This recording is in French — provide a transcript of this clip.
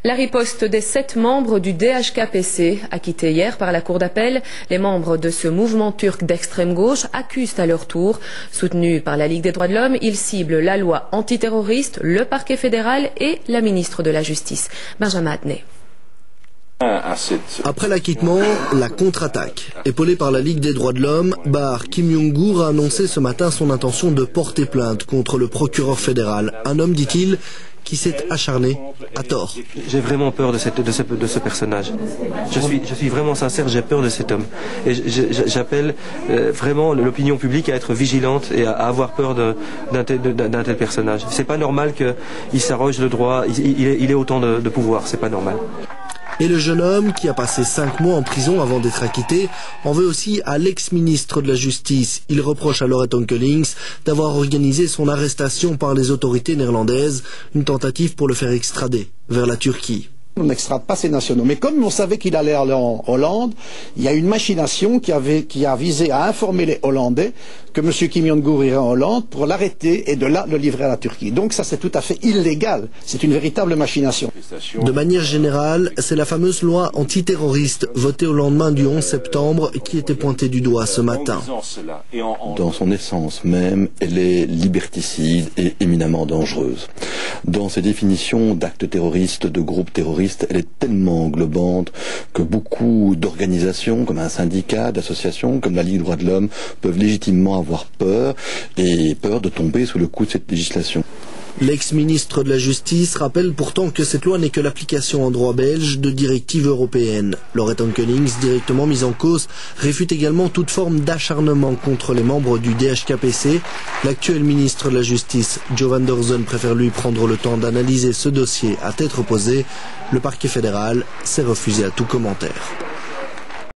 La riposte des 7 membres du DHKPC, acquittés hier par la Cour d'appel, les membres de ce mouvement turc d'extrême gauche accusent à leur tour. Soutenus par la Ligue des droits de l'homme, ils ciblent la loi antiterroriste, le parquet fédéral et la ministre de la Justice, Benjamin Adnet. Après l'acquittement, la contre-attaque. Épaulé par la Ligue des droits de l'homme, Bahar Kim Yong-gur a annoncé ce matin son intention de porter plainte contre le procureur fédéral. Un homme, dit-il, qui s'est acharné à tort. J'ai vraiment peur de ce personnage. Je suis vraiment sincère, j'ai peur de cet homme. Et j'appelle vraiment l'opinion publique à être vigilante et à avoir peur d'un tel personnage. C'est pas normal qu'il s'arroge le droit, il ait autant de pouvoir, c'est pas normal. Et le jeune homme, qui a passé 5 mois en prison avant d'être acquitté, en veut aussi à l'ex-ministre de la Justice. Il reproche à Laurette Onkelings d'avoir organisé son arrestation par les autorités néerlandaises, une tentative pour le faire extrader vers la Turquie. On n'extrade pas ses nationaux. Mais comme on savait qu'il allait aller en Hollande, il y a une machination qui a visé à informer les Hollandais que M. Kim Jong-un irait en Hollande pour l'arrêter et de là le livrer à la Turquie. Donc ça c'est tout à fait illégal. C'est une véritable machination. De manière générale, c'est la fameuse loi antiterroriste votée au lendemain du 11 septembre qui était pointée du doigt ce matin. Dans son essence même, elle est liberticide et éminemment dangereuse. Dans ses définitions d'actes terroristes, de groupes terroristes, elle est tellement englobante que beaucoup d'organisations, comme un syndicat, d'associations, comme la Ligue des droits de l'homme, peuvent légitimement avoir peur de tomber sous le coup de cette législation. L'ex-ministre de la Justice rappelle pourtant que cette loi n'est que l'application en droit belge de directives européennes. Laurette Onkelings, directement mise en cause, réfute également toute forme d'acharnement contre les membres du DHKPC. L'actuel ministre de la Justice, Jo van der Zoen, préfère lui prendre le temps d'analyser ce dossier à tête reposée. Le parquet fédéral s'est refusé à tout commentaire.